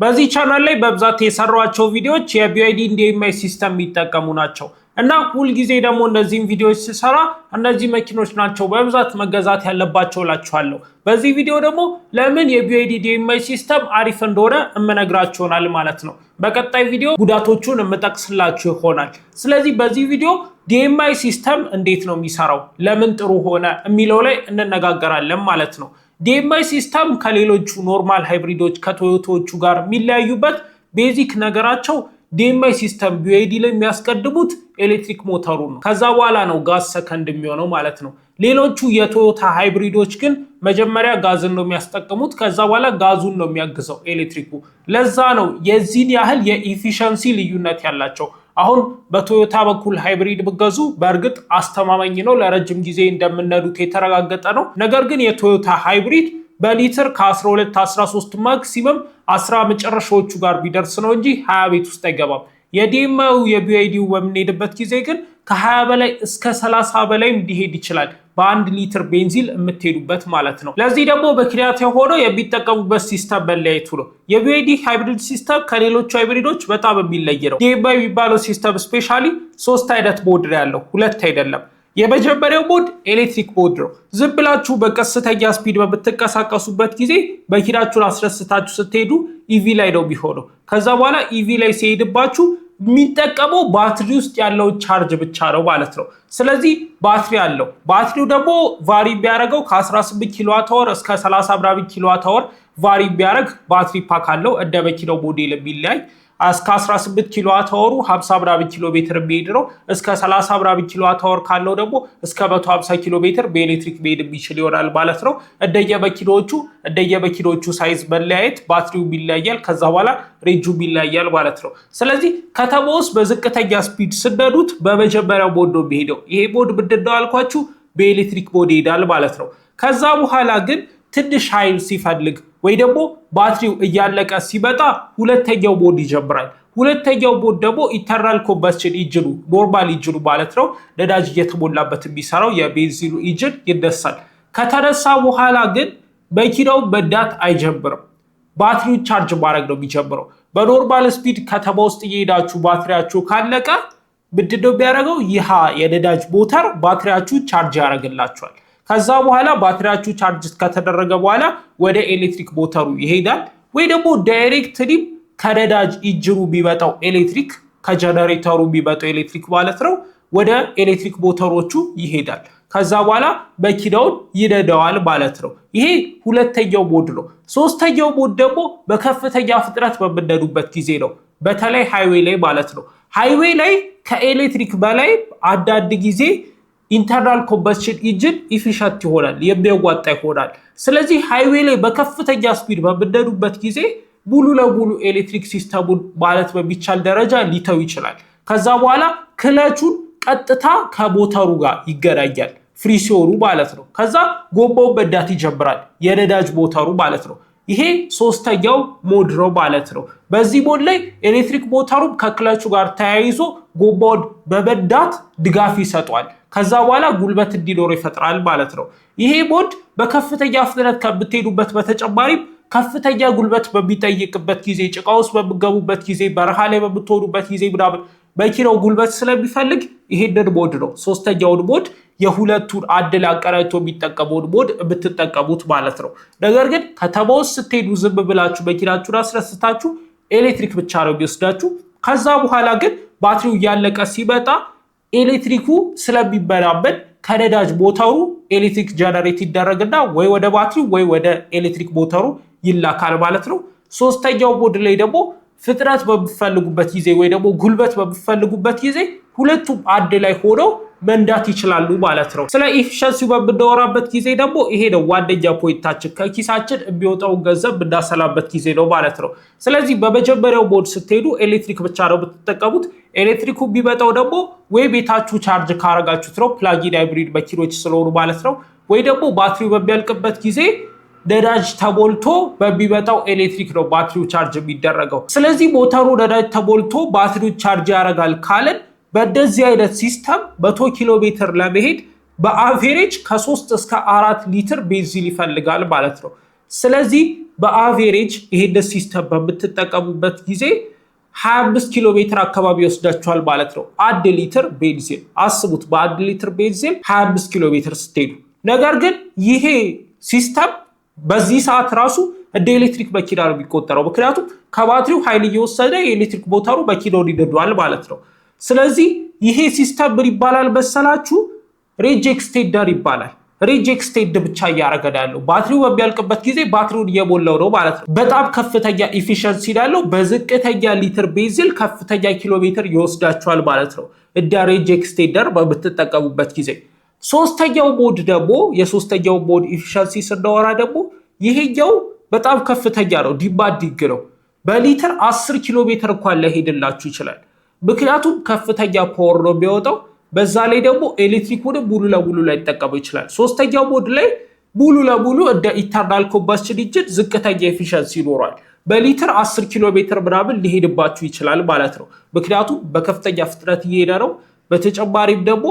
በዚህ ቻናል ላይ በብዛት የሰራኋቸው ቪዲዮዎች የቢዋይዲ DMI ሲስተም የሚጠቀሙ ናቸው እና ሁሉ ጊዜ ደግሞ እነዚህን ቪዲዮዎች ሲሰራ እነዚህ መኪኖች ናቸው በብዛት መገዛት ያለባቸው ላችኋለሁ። በዚህ ቪዲዮ ደግሞ ለምን የቢዋይዲ DMI ሲስተም አሪፍ እንደሆነ እመነግራችኋለሁ ማለት ነው። በቀጣይ ቪዲዮ ጉዳቶቹን እመጠቅስላችሁ ይሆናል። ስለዚህ በዚህ ቪዲዮ DMI ሲስተም እንዴት ነው የሚሰራው፣ ለምን ጥሩ ሆነ የሚለው ላይ እንነጋገራለን ማለት ነው። DMI ሲስተም ከሌሎቹ ኖርማል ሃይብሪዶች ከቶዮታዎቹ ጋር የሚለያዩበት ቤዚክ ነገራቸው DMI ሲስተም BYD ላይ የሚያስቀድሙት ኤሌክትሪክ ሞተሩ ነው። ከዛ በኋላ ነው ጋዝ ሰከንድ የሚሆነው ማለት ነው። ሌሎቹ የቶዮታ ሃይብሪዶች ግን መጀመሪያ ጋዝን ነው የሚያስጠቅሙት፣ ከዛ በኋላ ጋዙን ነው የሚያግዘው ኤሌክትሪኩ። ለዛ ነው የዚህን ያህል የኢፊሸንሲ ልዩነት ያላቸው። አሁን በቶዮታ በኩል ሃይብሪድ ብገዙ በእርግጥ አስተማማኝ ነው፣ ለረጅም ጊዜ እንደምነዱት የተረጋገጠ ነው። ነገር ግን የቶዮታ ሃይብሪድ በሊትር ከ12 13 ማክሲመም 10 መጨረሻዎቹ ጋር ቢደርስ ነው እንጂ 20 ቤት ውስጥ አይገባም። የዲኤምአይ የቢዋይዲው በምንሄድበት ጊዜ ግን ከ20 በላይ እስከ 30 በላይ ሊሄድ ይችላል በአንድ ሊትር ቤንዚን የምትሄዱበት ማለት ነው። ለዚህ ደግሞ ምክንያት የሆነው የሚጠቀሙበት ሲስተም መለያየቱ ነው። የቢዋይዲ ሃይብሪድ ሲስተም ከሌሎቹ ሃይብሪዶች በጣም የሚለይ ነው። DMI የሚባለው ሲስተም ስፔሻሊ 3 አይነት ሞድ ነው ያለው፣ 2 አይደለም። የመጀመሪያው ሞድ ኤሌክትሪክ ሞድ ነው። ዝም ብላችሁ በቀስተኛ ስፒድ በምትንቀሳቀሱበት ጊዜ መኪናችሁን አስረስታችሁ ስትሄዱ ኢቪ ላይ ነው የሚሆነው። ከዛ በኋላ ኢቪ ላይ ሲሄድባችሁ የሚጠቀመው ባትሪ ውስጥ ያለው ቻርጅ ብቻ ነው ማለት ነው። ስለዚህ ባትሪ አለው። ባትሪው ደግሞ ቫሪ ቢያደርገው ከ18 ኪሎዋት አወር እስከ 30 ምናምን ኪሎዋት አወር ቫሪ ቢያደርግ ባትሪ ፓክ አለው። እንደ መኪናው ሞዴል የሚለያይ እስከ 18 ኪሎዋት አወሩ 50 ምናምን ኪሎ ሜትር የሚሄድ ነው። እስከ 30 ምናምን ኪሎዋት አወር ካለው ደግሞ እስከ 150 ኪሎ ሜትር በኤሌክትሪክ መሄድ የሚችል ይሆናል ማለት ነው። እንደየመኪኖቹ ሳይዝ መለያየት ባትሪው ይለያያል፣ ከዛ በኋላ ሬንጁ ይለያያል ማለት ነው። ስለዚህ ከተማ ውስጥ በዝቅተኛ ስፒድ ስነዱት በመጀመሪያው ሞድ ነው የሚሄደው። ይሄ ሞድ ምንድነው አልኳችሁ? በኤሌክትሪክ ሞድ ይሄዳል ማለት ነው። ከዛ በኋላ ግን ትንሽ ኃይል ሲፈልግ ወይ ደግሞ ባትሪው እያለቀ ሲመጣ ሁለተኛው ሞድ ይጀምራል። ሁለተኛው ሞድ ደግሞ ኢንተርናል ኮምበስሽን ኢንጂኑ ኖርማል ኢንጂኑ ማለት ነው፣ ነዳጅ እየተሞላበት የሚሰራው የቤንዚኑ ኢንጂን ይነሳል። ከተነሳ በኋላ ግን መኪናው መንዳት አይጀምርም፣ ባትሪውን ቻርጅ ማድረግ ነው የሚጀምረው። በኖርማል ስፒድ ከተማ ውስጥ እየሄዳችሁ ባትሪያችሁ ካለቀ ምንድነው የሚያደርገው? ይህ የነዳጅ ሞተር ባትሪያችሁን ቻርጅ ያደርግላችኋል። ከዛ በኋላ ባትሪያችሁ ቻርጅ ከተደረገ በኋላ ወደ ኤሌክትሪክ ሞተሩ ይሄዳል። ወይ ደግሞ ዳይሬክትሊ ከነዳጅ ኢንጂኑ የሚመጣው ኤሌክትሪክ ከጀነሬተሩ የሚመጣው ኤሌክትሪክ ማለት ነው ወደ ኤሌክትሪክ ሞተሮቹ ይሄዳል። ከዛ በኋላ መኪናውን ይነዳዋል ማለት ነው። ይሄ ሁለተኛው ሞድ ነው። ሶስተኛው ሞድ ደግሞ በከፍተኛ ፍጥነት በምንነዱበት ጊዜ ነው፣ በተለይ ሃይዌይ ላይ ማለት ነው። ሃይዌይ ላይ ከኤሌክትሪክ በላይ አንዳንድ ጊዜ ኢንተርናል ኮምበስሽን ኢንጂን ኢፊሸንት ይሆናል፣ የሚያዋጣ ይሆናል። ስለዚህ ሃይዌይ ላይ በከፍተኛ ስፒድ በምንነዱበት ጊዜ ሙሉ ለሙሉ ኤሌክትሪክ ሲስተሙን ማለት በሚቻል ደረጃ ሊተው ይችላል። ከዛ በኋላ ክለቹን ቀጥታ ከሞተሩ ጋር ይገናኛል ፍሪ ሲሆኑ ማለት ነው። ከዛ ጎማውን መንዳት ይጀምራል፣ የነዳጅ ሞተሩ ማለት ነው። ይሄ ሶስተኛው ሞድ ነው ማለት ነው። በዚህ ሞድ ላይ ኤሌክትሪክ ሞተሩም ከክለቹ ጋር ተያይዞ ጎማውን በመንዳት ድጋፍ ይሰጧል። ከዛ በኋላ ጉልበት እንዲኖር ይፈጥራል ማለት ነው። ይሄ ሞድ በከፍተኛ ፍጥነት ከምትሄዱበት በተጨማሪም ከፍተኛ ጉልበት በሚጠይቅበት ጊዜ፣ ጭቃ ውስጥ በምገቡበት ጊዜ፣ በረሃ ላይ በምትሆኑበት ጊዜ ምናምን መኪናው ጉልበት ስለሚፈልግ ይሄንን ሞድ ነው ሶስተኛውን ሞድ የሁለቱን አንድ ላይ አቀናጅቶ የሚጠቀመውን ሞድ የምትጠቀሙት ማለት ነው። ነገር ግን ከተማ ውስጥ ስትሄዱ ዝም ብላችሁ መኪናችሁን አስረስታችሁ ኤሌክትሪክ ብቻ ነው የሚወስዳችሁ። ከዛ በኋላ ግን ባትሪው እያለቀ ሲመጣ ኤሌክትሪኩ ስለሚበራበን ከነዳጅ ሞተሩ ኤሌክትሪክ ጀነሬት ይደረግና ወይ ወደ ባትሪው ወይ ወደ ኤሌክትሪክ ሞተሩ ይላካል ማለት ነው። ሶስተኛው ሞድ ላይ ደግሞ ፍጥነት በሚፈልጉበት ጊዜ ወይ ደግሞ ጉልበት በሚፈልጉበት ጊዜ ሁለቱም አንድ ላይ ሆነው መንዳት ይችላሉ ማለት ነው። ስለ ኢፊሸንሲ በምናወራበት ጊዜ ደግሞ ይሄ ነው ዋነኛ ፖይንታችን፣ ከኪሳችን የሚወጣውን ገንዘብ የምናሰላበት ጊዜ ነው ማለት ነው። ስለዚህ በመጀመሪያው ሞድ ስትሄዱ ኤሌክትሪክ ብቻ ነው የምትጠቀሙት። ኤሌክትሪኩ የሚመጣው ደግሞ ወይ ቤታችሁ ቻርጅ ካረጋችሁት ነው፣ ፕላጊን ሃይብሪድ መኪኖች ስለሆኑ ማለት ነው። ወይ ደግሞ ባትሪው በሚያልቅበት ጊዜ ነዳጅ ተሞልቶ በሚመጣው ኤሌክትሪክ ነው ባትሪው ቻርጅ የሚደረገው። ስለዚህ ሞተሩ ነዳጅ ተሞልቶ ባትሪው ቻርጅ ያደርጋል ካለን በእንደዚህ አይነት ሲስተም 100 ኪሎ ሜትር ለመሄድ በአቬሬጅ ከ3 እስከ 4 ሊትር ቤንዚን ይፈልጋል ማለት ነው። ስለዚህ በአቬሬጅ ይሄን ሲስተም በምትጠቀሙበት ጊዜ 25 ኪሎ ሜትር አካባቢ ይወስዳችኋል ማለት ነው። 1 ሊትር ቤንዚን አስቡት፣ በ1 ሊትር ቤንዚን 25 ኪሎ ሜትር ስትሄዱ። ነገር ግን ይሄ ሲስተም በዚህ ሰዓት ራሱ እንደ ኤሌክትሪክ መኪና ነው የሚቆጠረው። ምክንያቱም ከባትሪው ኃይል እየወሰደ የኤሌክትሪክ ሞተሩ መኪናውን ይነዳዋል ማለት ነው። ስለዚህ ይሄ ሲስተም ምን ይባላል መሰላችሁ? ሬንጅ ኤክስቴንደር ይባላል። ሬንጅ ኤክስቴንድ ብቻ እያደረገ ያለው ባትሪው በሚያልቅበት ጊዜ ባትሪውን እየሞላው ነው ማለት ነው። በጣም ከፍተኛ ኢፊሸንሲ ያለው በዝቅተኛ ሊትር ቤንዚን ከፍተኛ ኪሎ ሜትር ይወስዳችኋል ማለት ነው፣ እንደ ሬንጅ ኤክስቴንደር በምትጠቀሙበት ጊዜ። ሶስተኛው ሞድ ደግሞ የሶስተኛው ሞድ ኢፊሸንሲ ስናወራ ደግሞ ይሄኛው በጣም ከፍተኛ ነው፣ ዲማንዲንግ ነው። በሊትር 10 ኪሎ ሜትር እንኳን ላይሄድላችሁ ይችላል። ምክንያቱም ከፍተኛ ፓወር ነው የሚያወጣው። በዛ ላይ ደግሞ ኤሌክትሪኩንም ሙሉ ለሙሉ ላይ ይጠቀሙ ይችላል። ሶስተኛው ሞድ ላይ ሙሉ ለሙሉ እንደ ኢንተርናል ኮምባስሽን ኢንጂን ዝቅተኛ ኤፊሸንሲ ይኖራል። በሊትር 10 ኪሎ ሜትር ምናምን ሊሄድባችሁ ይችላል ማለት ነው። ምክንያቱም በከፍተኛ ፍጥነት እየሄደ ነው። በተጨማሪም ደግሞ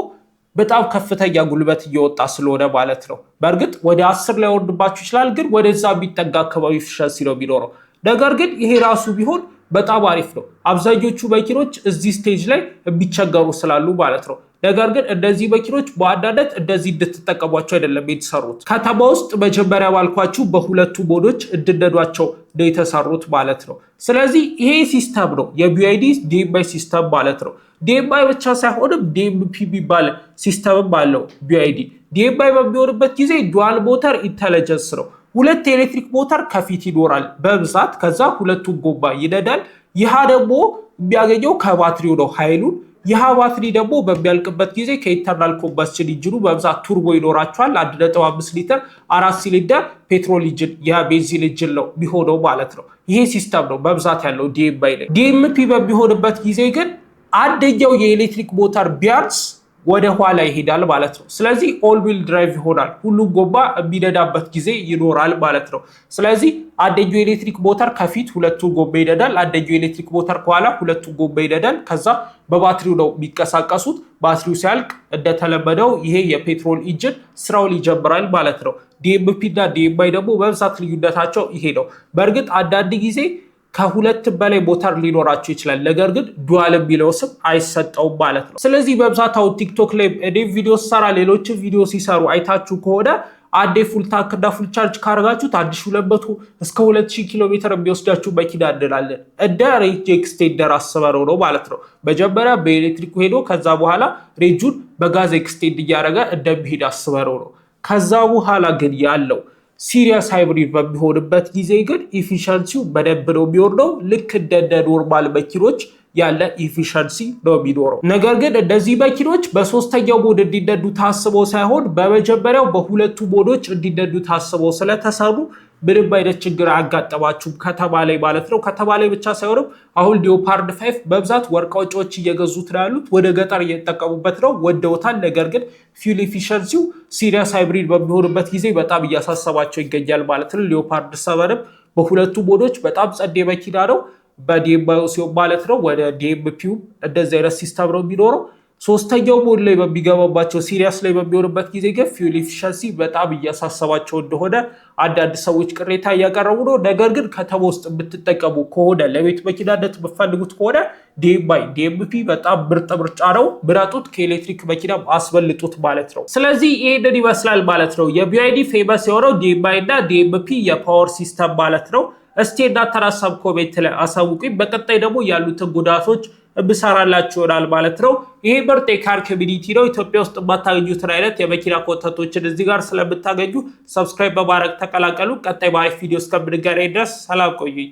በጣም ከፍተኛ ጉልበት እየወጣ ስለሆነ ማለት ነው። በእርግጥ ወደ 10 ላይ ወርድባችሁ ይችላል፣ ግን ወደዛ የሚጠጋ አካባቢ ኤፊሸንሲ ነው የሚኖረው። ነገር ግን ይሄ ራሱ ቢሆን በጣም አሪፍ ነው። አብዛኞቹ መኪኖች እዚህ ስቴጅ ላይ የሚቸገሩ ስላሉ ማለት ነው። ነገር ግን እነዚህ መኪኖች በዋናነት እንደዚህ እንድትጠቀሟቸው አይደለም የተሰሩት። ከተማ ውስጥ መጀመሪያ ባልኳችሁ በሁለቱ ሞዶች እንድነዷቸው ነው የተሰሩት ማለት ነው። ስለዚህ ይሄ ሲስተም ነው የቢዋይዲ ዲኤምአይ ሲስተም ማለት ነው። ዲኤምአይ ብቻ ሳይሆንም ዲኤምፒ የሚባል ሲስተምም አለው ቢዋይዲ። ዲኤምአይ በሚሆንበት ጊዜ ዱዋል ሞተር ኢንተለጀንስ ነው። ሁለት ኤሌክትሪክ ሞተር ከፊት ይኖራል በብዛት፣ ከዛ ሁለቱን ጎማ ይነዳል። ይህ ደግሞ የሚያገኘው ከባትሪው ነው ኃይሉን። ይህ ባትሪ ደግሞ በሚያልቅበት ጊዜ ከኢንተርናል ኮምባስሽን ኢንጂኑ በብዛት ቱርቦ ይኖራቸዋል። 1.5 ሊትር 4 ሲሊንደር ፔትሮል ኢንጂን የቤንዚን ኢንጂን ነው የሚሆነው ማለት ነው። ይሄ ሲስተም ነው በብዛት ያለው ዲኤምአይ ላይ። ዲኤምፒ በሚሆንበት ጊዜ ግን አንደኛው የኤሌክትሪክ ሞተር ቢያንስ ወደ ኋላ ይሄዳል ማለት ነው። ስለዚህ ኦል ዊል ድራይቭ ይሆናል። ሁሉም ጎማ የሚነዳበት ጊዜ ይኖራል ማለት ነው። ስለዚህ አንደኛው ኤሌክትሪክ ሞተር ከፊት ሁለቱ ጎማ ይነዳል፣ አንደኛው ኤሌክትሪክ ሞተር ከኋላ ሁለቱ ጎማ ይነዳል። ከዛ በባትሪው ነው የሚንቀሳቀሱት። ባትሪው ሲያልቅ እንደተለመደው ይሄ የፔትሮል ኢንጂን ስራውን ይጀምራል ማለት ነው። ዲኤምፒ እና ዲኤምአይ ደግሞ በብዛት ልዩነታቸው ይሄ ነው። በእርግጥ አንዳንድ ጊዜ ከሁለት በላይ ሞተር ሊኖራቸው ይችላል። ነገር ግን ዱዋል የሚለው ስም አይሰጠውም ማለት ነው። ስለዚህ በብዛት አሁን ቲክቶክ ላይ እኔ ቪዲዮ ሰራ፣ ሌሎች ቪዲዮ ሲሰሩ አይታችሁ ከሆነ አንዴ ፉል ታንክ እና ፉል ቻርጅ ካረጋችሁት 1200 እስከ 2000 ኪሎ ሜትር የሚወስዳችሁ መኪና እንላለን። እንደ ሬንጅ ኤክስቴንደር አስበረው ነው ማለት ነው። መጀመሪያ በኤሌክትሪኩ ሄዶ ከዛ በኋላ ሬንጁን በጋዝ ኤክስቴንድ እያደረገ እንደሚሄድ አስበረው ነው። ከዛ በኋላ ግን ያለው ሲሪየስ ሃይብሪድ በሚሆንበት ጊዜ ግን ኢፊሸንሲው በደንብ ነው የሚወርደው። ልክ እንደ ኖርማል መኪኖች ያለ ኢፊሸንሲ ነው የሚኖረው። ነገር ግን እነዚህ መኪኖች በሶስተኛው ሞድ እንዲነዱ ታስበው ሳይሆን በመጀመሪያው በሁለቱ ሞዶች እንዲነዱ ታስበው ስለተሰሩ ምንም አይነት ችግር አያጋጠማችሁም ከተማ ላይ ማለት ነው። ከተማ ላይ ብቻ ሳይሆንም አሁን ሊዮፓርድ 5 በብዛት ወርቃዎጮች እየገዙት ነው ያሉት። ወደ ገጠር እየተጠቀሙበት ነው፣ ወደውታል። ነገር ግን ፊውል ኤፊሸንሲው ሲሪየስ ሃይብሪድ በሚሆንበት ጊዜ በጣም እያሳሰባቸው ይገኛል ማለት ነው። ሊዮፓርድ 7 በሁለቱ ሞዶች በጣም ጸዴ መኪና ነው። በዲኤምአይ ሲሆን ማለት ነው ወደ ዲኤምፒው እንደዚህ አይነት ሲስተም ነው የሚኖረው። ሶስተኛው ሞድ ላይ በሚገባባቸው ሲሪየስ ላይ በሚሆንበት ጊዜ ግን ፊውል ኤፊሸንሲ በጣም እያሳሰባቸው እንደሆነ አንዳንድ ሰዎች ቅሬታ እያቀረቡ ነው። ነገር ግን ከተማ ውስጥ የምትጠቀሙ ከሆነ ለቤት መኪናነት የምትፈልጉት ከሆነ ዲኤምአይ ዲኤምፒ በጣም ምርጥ ምርጫ ነው። ምረጡት፣ ከኤሌክትሪክ መኪና አስበልጡት ማለት ነው። ስለዚህ ይሄንን ይመስላል ማለት ነው የቢዋይዲ ፌመስ የሆነው ዲኤምአይ እና ዲኤምፒ የፓወር ሲስተም ማለት ነው። እስቲ እናንተን ሀሳብ ኮሜንት ላይ አሳውቁኝ። በቀጣይ ደግሞ ያሉትን ጉዳቶች ብሰራላችሁ ይሆናል ማለት ነው። ይሄ ምርጥ የካር ኮሚኒቲ ነው። ኢትዮጵያ ውስጥ የማታገኙትን አይነት የመኪና ኮንተንቶችን እዚህ ጋር ስለምታገኙ ሰብስክራይብ በማድረግ ተቀላቀሉ። ቀጣይ በአሪፍ ቪዲዮ እስከምንገናኝ ድረስ ሰላም ቆዩኝ።